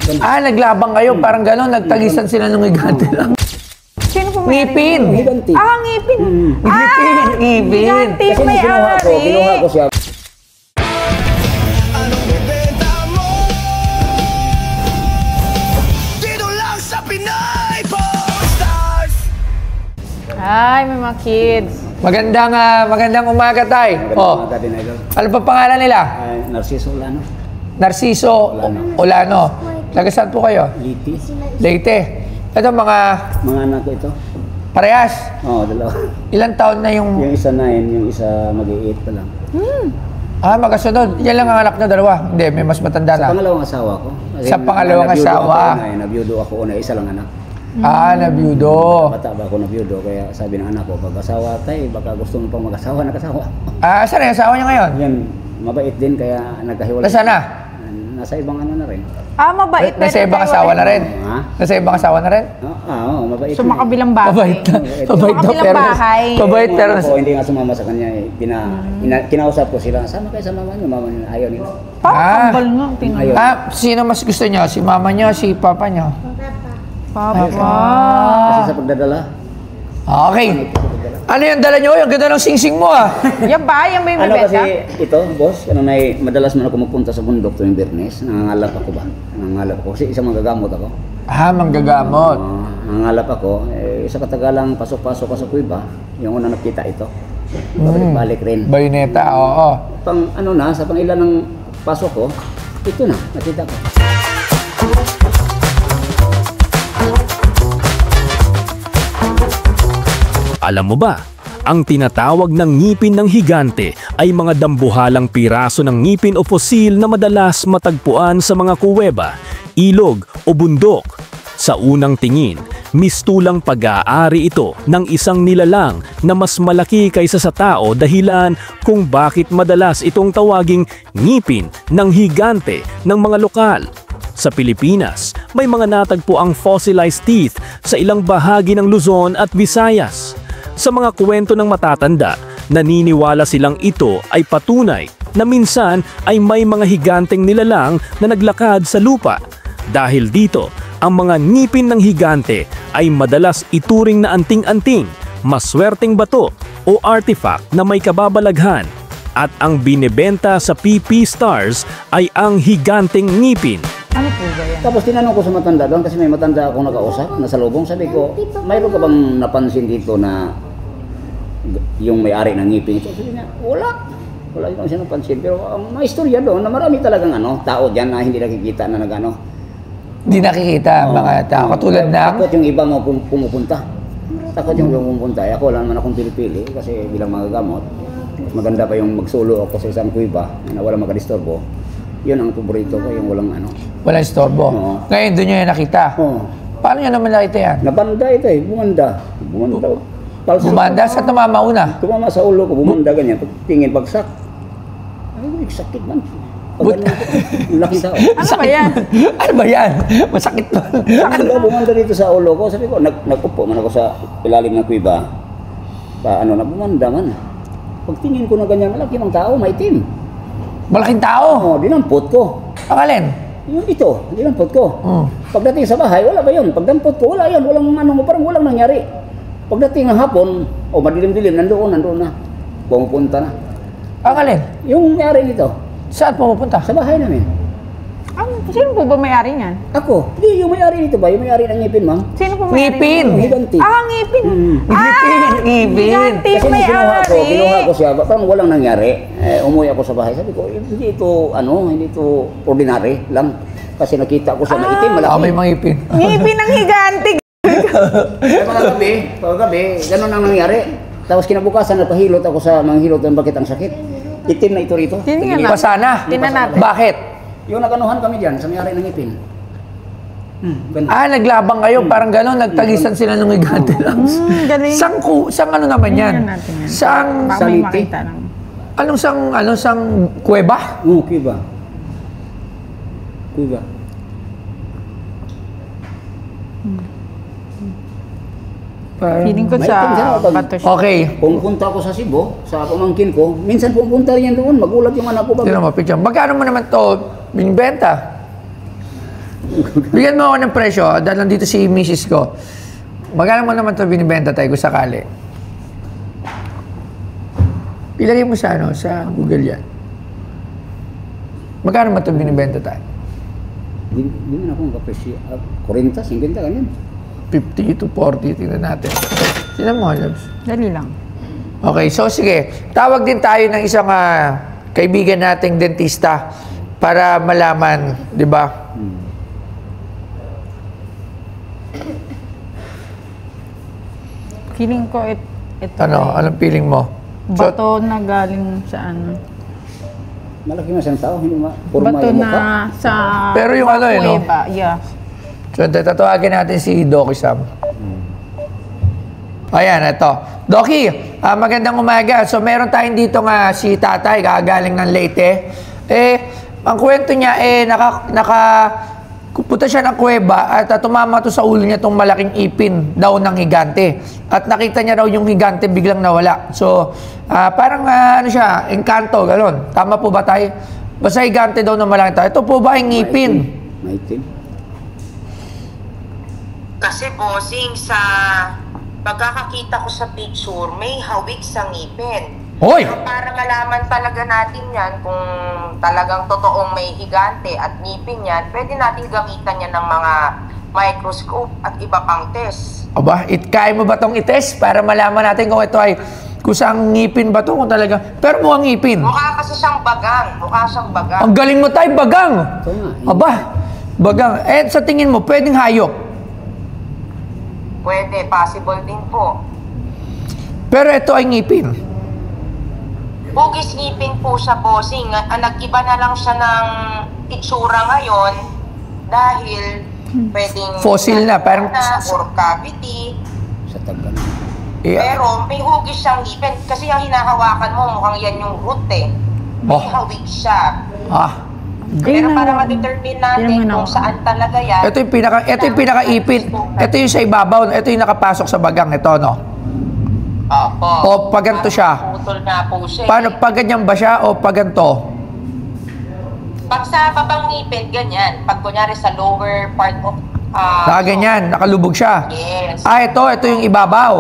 Ah, naglabang kayo, parang gano'n, nagtagisan sila ng higante lang. Sino po Ngipin! Higanti. Ah, ngipin! Ngipin! Ngipin! Higanti Kasi may kinuha ko siya. Anong bibenta mo? Dito lang sa Pinay Stars. Ay, may mga kids. Magandang umaga, tay. Oh, Maganda din, idol. ano pa pangalan nila? Narciso Olano. Narciso Olano. Taga saan po kayo? Liti. Leyte. Ito mga Mga anak ko ito. parehas. Oo, dalawa. Ilang taon na yung... Yung isa 9, yung isa mag-8 pa lang. Ah, magkasunod. Yan lang ang anak na dalawa. Hindi, may mas matanda Sa na. pangalawang asawa ko. Kasi Sa pangalawang nabiyudo asawa. ako una, nabiyudo ako una, isa lang anak. Ah, nabiyudo. Bata ba ako nabiyudo, kaya sabi ng anak ko, pag asawa tayo, baka gusto mo pang mag-asawa, nag-asawa. Ah, saan yung asawa niya ngayon? Yan, mabait din, kaya nagkahiwalay. Nasaan na? Nasa ibang ano na rin. Ah, mabait. Nasa ibang asawa na rin. Ha? Nasa ibang asawa na rin? Oo, mabait. Sa makabilang bahay. Mabait na. Mabait na, Makabilang pero... bahay. Mabait, pero... Ako, hindi nga sumama sa kanya. Kinausap ko sila, sama kayo sa mama niyo, ayaw nila. Parang kambal nga. Tingnan. Ayaw. Ah, sino mas gusto niyo? Si mama niyo, si papa niyo? Papa. Kasi sa pagdadala, Okay. Ano yung dala niyo? Yung ganda ng singsing mo ah. Yan ba? Yan ba yung ano may kasi benta? ito, boss, madalas man ako magpunta sa bundok tuwing Biyernes, nangangalap ako ba? Nangangalap ako kasi isang magagamot ako. Ah, manggagamot. Nangangalap ako, sa katagalang pasok-pasok ako sa kuiba, yung unang nakita ito. Balik rin. Bayoneta, oo. Pang ano na, sa pang ilan ng pasok ko, ito na, nakita ko. Alam mo ba, ang tinatawag ng ngipin ng higante ay mga dambuhalang piraso ng ngipin o fosil na madalas matagpuan sa mga kuweba, ilog o bundok. Sa unang tingin, mistulang pag-aari ito ng isang nilalang na mas malaki kaysa sa tao dahilan kung bakit madalas itong tawaging ngipin ng higante ng mga lokal. Sa Pilipinas, may mga natagpo ang fossilized teeth sa ilang bahagi ng Luzon at Visayas. Sa mga kwento ng matatanda, naniniwala silang ito ay patunay na minsan ay may mga higanteng nilalang na naglakad sa lupa. Dahil dito, ang mga ngipin ng higante ay madalas ituring na anting-anting, maswerteng bato o artifact na may kababalaghan. At ang binebenta sa PP Stars ay ang higanteng ngipin. Ano po ba yan? Tapos tinanong ko sa matanda doon kasi may matanda akong nakausap na sa lubong. Sabi ko, mayroon ka bang napansin dito na yung may-ari ng ngipin ito? Sabi niya, wala. Wala yung siya napansin. Pero may istorya doon na marami talagang tao dyan na hindi nakikita na nagano. Hindi nakikita mga tao. Katulad ng... Takot yung iba mo pumupunta. Takot yung pumupunta. Ako wala naman akong pili-pili kasi bilang magagamot. Maganda pa yung magsulo ako sa isang kuiba na walang makadisturbo. Yun ang paborito ko, yung walang Walang istorbo. Oo. Ngayon, doon nyo yung nakita. Oo. Paano nyo naman nakita yan? Nabanda ito bumanda. Palso. Bumanda? Sa tumama una? Tumama sa ulo ko, bumanda ganyan. Tingin pagsak. Ay, sakit man. Pag ganyan ko, laki tao. Ano ba yan? Ano ba yan? Masakit to. Bumanda dito sa ulo ko. Sabi ko, nag-upo man ako sa ilalim ng kuiba. Bumanda man. Pagtingin ko na ganyan, malaki ng tao, maitim. Malaking tao. Dinampot ko. Ang alin? Yung ito, dinampot ko. Pagdating sa bahay, wala ba yun? Pagdampot ko, wala yan. Parang walang nangyari. Pagdating ng hapon, madilim-dilim, nandoon na. Pumupunta na. Ang alin? Yung may-ari nito, Saan pumupunta? sa bahay namin. Sino po ba may-ari niyan? Ako, hindi, yung may-ari nito ba? Yung may-ari ng ngipin, ma'am? Sino po may-ari? Ngipin. Yung higanti. Ah, ngipin. Ngipin. Higanti Kasi nung may-ari. kinuha ko siya, parang walang nangyari. Umuwi ako sa bahay. Sabi ko, hindi ito ordinary lang. Kasi nakita ko siya na itim, malaki. May mga ngipin. Ngipin ng higanti. Pagkagabi, ganun ang nangyari. Tapos kinabukasan, napahilot ako sa mga hilot ng bakit ang sakit. Itim na ito rito. Tingnan natin. Pasana. Tingnan natin. Bakit? Yung naganuhan kami dyan, sa may-ari ng ngipin. Ganun. Ah, naglabang kayo, parang gano'n, nagtagisan sila ng higante lang. Galing. Sang ano naman yan? Tingnan natin yan. Sang, Baka may Saliti. makita lang. sang kuweba? Oo, kuiba. Kuiba. Feeling ko May sa itim siya, bato siya. Okay. Pumunta ako sa Cebu, sa pamangkin ko. Minsan pumunta rin yan doon, magulat yung anak ko. Tignan mo, picture. Magkano mo naman to binibenta? Bigyan mo ako ng presyo, dahil nandito si misis ko. Magkano mo naman ito binibenta tayo kung sakali? Ilagay mo sa sa Google yan. Magkano mo ito binibenta tayo? Hindi na akong kapresyo. 40, 50, ganyan. 50 to 40, tingnan natin. Sino mo, Jobs? Dali lang. Okay, so sige. Tawag din tayo ng isang kaibigan nating dentista para malaman, di ba? Feeling ko ito Anong feeling mo? So, bato na galing sa Malaki mo siyang tao, hindi puro bato yung mukha. na sa Pero yung no? kuweba. Yeah. So, tatawagin natin si Doki Sam. Ayan, ito. Doki, magandang umaga. So, meron tayong dito si tatay, gagaling ng Leyte. Ang kwento niya, pupunta siya ng kuweba at tumama to sa ulo niya itong malaking ipin daw ng higante. At nakita niya raw yung higante biglang nawala. So, parang engkanto, gano'n. Tama po ba tayo? Basta higante daw ng malaking tao. Ito po ba yung ipin? Maitim. Kasi bossing, sa pagkakakita ko sa picture, may hawig sa ngipin. Hoy! Pero para malaman talaga natin yan kung talagang totoong may higante at ngipin yan, pwede natin gamitan yan ng mga microscope at iba pang test. Aba, kaya mo ba itong itest para malaman natin kung ito ay kusang ngipin ba ito kung talaga. Pero mukhang ngipin. Mukha kasi siyang bagang. Mukha siyang bagang. Ang galing mo tayo, bagang! Ito nga. Aba, bagang. Sa tingin mo, pwedeng hayop. Pwede, possible din po. Pero ito ay ngipin. Bugis ngipin po siya, bossing. Nag-iba na lang siya ng itsura ngayon dahil pwedeng Fossil na, parang or cavity. Sa tagal. Yeah. Pero may hugis siyang ngipin kasi yung hinahawakan mo mukhang yan yung root eh. May hawig siya. Pero para ma-determine natin kung saan talaga yan. Ito yung pinaka-ipin. Ito yung sa ibabaw. Ito yung nakapasok sa bagang. Ito, no? Opo. O pag ganito siya. Putol na po siya. Paano? Pag ganyan ba siya o pag ganito? Pag sa babang ngipin, ganyan. Pag kunyari sa lower part of... Ganyan. Nakalubog siya. Yes. Ito yung ibabaw.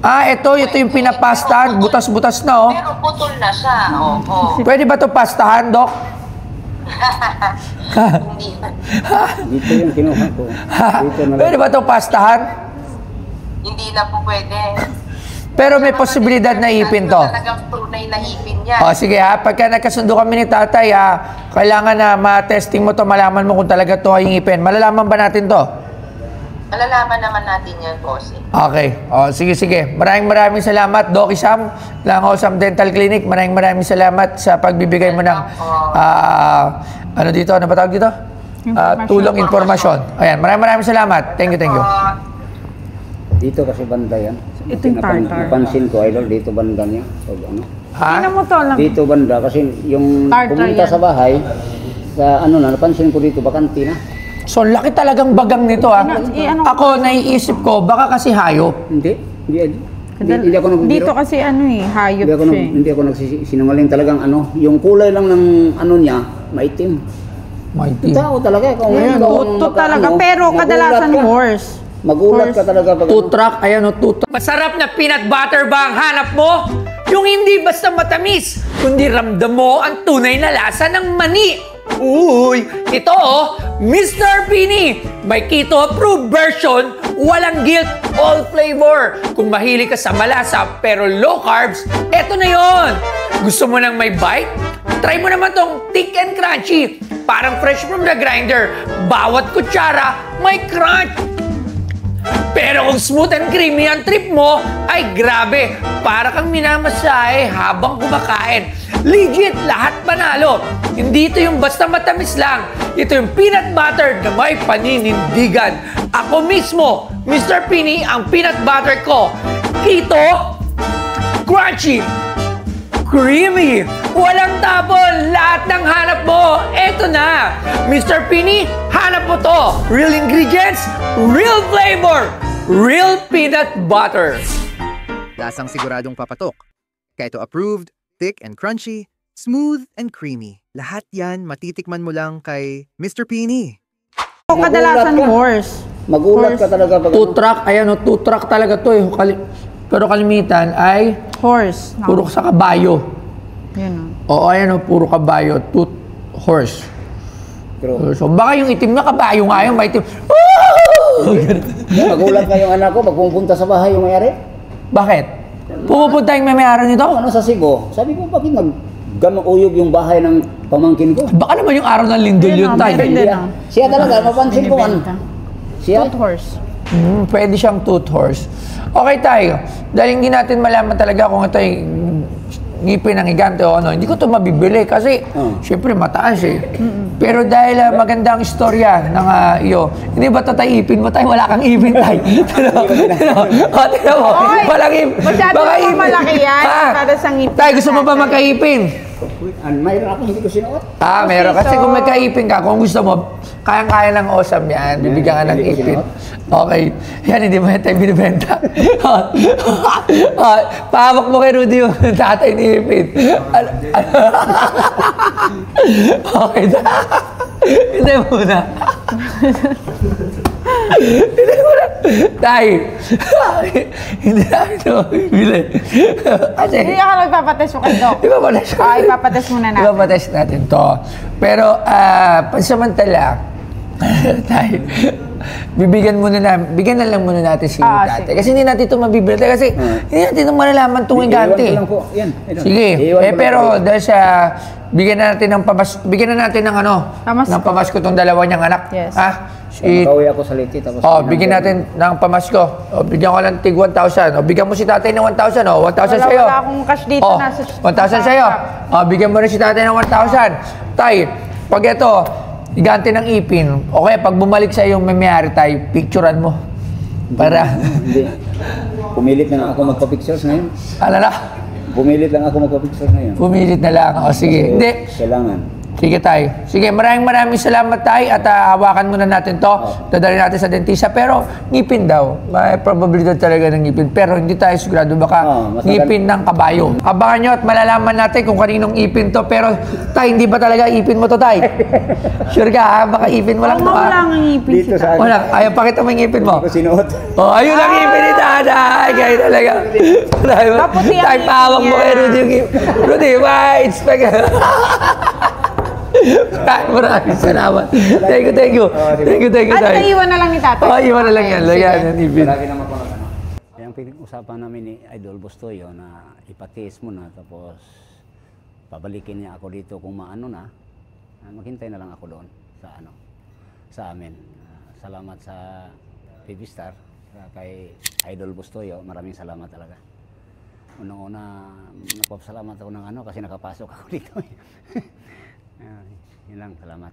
Ito yung pinapastahan. Butas-butas na, oh. Pero putol na siya. Opo. Pwede ba ito pastahan, Dok? Hindi. Dito yung kinuha ko. Dito na Pwede ba ito pastahan? Hindi na po pwede. Pero may posibilidad na ipin to. Talagang tunay na ipin yan. O sige pagka nagkasundo kami ni tatay kailangan na ma-testing mo to, malaman mo kung talaga to ay ngipin. Malalaman ba natin to? Malalaman naman natin yan, bossing. Okay. O sige. Maraming salamat, Doki Sam, ng Osam Dental Clinic. Maraming salamat sa pagbibigay mo ng ano ba tawag dito? Tulong informasyon. Ayan, maraming salamat. Thank you. Dito kasi banda yan. Ito yung tartar. Napansin ko, idol, dito banda niya. O, ano? Tingnan mo to lang. Dito banda, kasi yung Tartar pumunta yan. sa bahay, napansin ko dito, bakante na. So, laki talagang bagang nito Ako, naiisip ko, baka kasi hayop. Hindi ako nagbibiro. Dito kasi hayop siya. Hindi ako nagsisinungaling talagang yung kulay lang ng niya, maitim. Maitim. Tao talaga. Kung Ito talaga, pero kadalasan horse. Magulat ka talaga pag Tutrak, tutrak. Masarap na peanut butter ba ang hanap mo? Yung hindi basta matamis, kundi ramdam mo ang tunay na lasa ng mani. Uy, ito Mr. Pini. May keto-approved version, walang guilt, all flavor. Kung mahilig ka sa malasa pero low carbs, eto na yon. Gusto mo nang may bite? Try mo naman tong thick and crunchy. Parang fresh from the grinder. Bawat kutsara, may crunch. Pero kung smooth and creamy ang trip mo, ay grabe, para kang minamasahe habang kumakain. Legit, lahat panalo. Hindi ito yung basta matamis lang. Ito yung peanut butter na may paninindigan. Ako mismo, Mr. Pini, ang peanut butter ko. Keto, crunchy, creamy, walang tapon, lahat ng hanap mo, eto na. Mr. Pini, hanap mo to. Real ingredients, real flavor, real peanut butter. Lasang siguradong papatok. Keto approved, thick and crunchy, smooth and creamy. Lahat yan matitikman mo lang kay Mr. Pini. Kadalasan Magulat ka. horse. Magulat ka talaga pag Two truck, ayan o, two truck talaga to eh. Pero kalimitan ay Horse. puro sa kabayo. Yun Oo, ayan o, puro kabayo, two horse. Pero So baka yung itim na kabayo nga yung maitim. magulat nga yung anak ko pag pumunta sa bahay yung may-ari. Bakit? Pupunta yung may-ari nito? Ano sa Sigo? Sabi ko, bakit ganong uyog yung bahay ng pamangkin ko? Baka naman yung araw ng lindol yun tayo. meron din. Siya talaga, mapansin ko ano. Binibenta. Siya? Tooth horse. Pwede siyang tooth horse. Okay tayo. Dahil hindi natin malaman talaga kung ito ay ngipin ng higante o ano, hindi ko ito mabibili kasi syempre mataas eh. Pero dahil magandang istorya ng iyo, hindi ba tatay ipin mo tayo? Wala kang ipin tayo. Tignan mo. Oy, Walang ipin. masyado Baka naman malaki yan para sa ngipin Tayo, gusto mo ba natin. magkaipin? Mayroon ako, hindi ko sinuot. Meron. Kasi kung magkaipin ka, kung gusto mo, kayang-kaya ng osam yan, bibigyan ka ng Hindi ko ipin. sinuot. Okay. Yan, hindi mo yan tayo binibenta. Pahawak mo kay Rudy yung tatay ni ipin. Okay na. Hindi muna. Hindi muna. Tay. Hindi namin ito bibili. Kasi, Hindi ako nagpapatest mo kay Doc. ipapatest ko. Ipapatest muna natin. Ipapatest natin to. Pero, pansamantala, tayo, bigyan na lang muna natin si tatay. sige. Kasi hindi natin ito mabibili. Kasi hindi natin ito malalaman itong Iwan higante. ko lang po. Yan. Ito. Sige. Iwan ko lang Pero po. dahil sa bigyan na natin ng ano, Pamasko. ng pamasko tong dalawa niyang anak. Yes. Ha? Makauwi ako sa liti. Tapos Bigyan natin ng pamasko. Bigyan ko lang tig 1,000. Bigyan mo si tatay ng 1,000. 1,000 sa'yo. Wala akong cash dito. Nasa 1,000 sa'yo. Bigyan mo rin si tatay ng 1,000. Tay, pag ito, higante ng ipin, okay, pag bumalik sa yung may-ari tayo, picturean mo. Para, Hindi. Pumilit na lang ako magpa-pictures ngayon. alala, Pumilit lang ako magpa-pictures ngayon. pumilit na lang. Sige. Hindi. Kailangan. Sige tayo. Sige, maraming salamat tayo at hawakan muna natin to. Dadalhin natin sa dentista. Pero ngipin daw. May probabilidad talaga ng ngipin. Pero hindi tayo sigurado. Baka ngipin ng kabayo. Abangan nyo at malalaman natin kung kaninong ipin to. Pero tay, hindi ba talaga ipin mo to tay? Sure ka ha? Baka ipin mo lang to Wala ha? ang ngipin si Dito sa tatay. Wala. Ayaw, pakita mo yung ngipin mo. Hindi ko sinuot. Ayun ang ngipin ni tatay. Kaya talaga. Maputi ang Tay, ngipin pawag mo niya. kay Rudy yung ngipin. Rudy, ma-expect. Maraming salamat. Thank you. Thank you, At tayo. naiwan na lang ni tatay. Iwan na lang yan. Lagyan yan, ipin. Lagi naman ako ano. Kaya ang pinag-usapan namin ni Idol Bustoyo na ipatis mo na tapos pabalikin niya ako dito kung maano na. Maghintay na lang ako doon sa amin. Salamat sa PB Star kay Idol Bustoyo. Maraming salamat talaga. Unang-una, nagpapasalamat ako ng kasi nakapasok ako dito. Yun lang, salamat.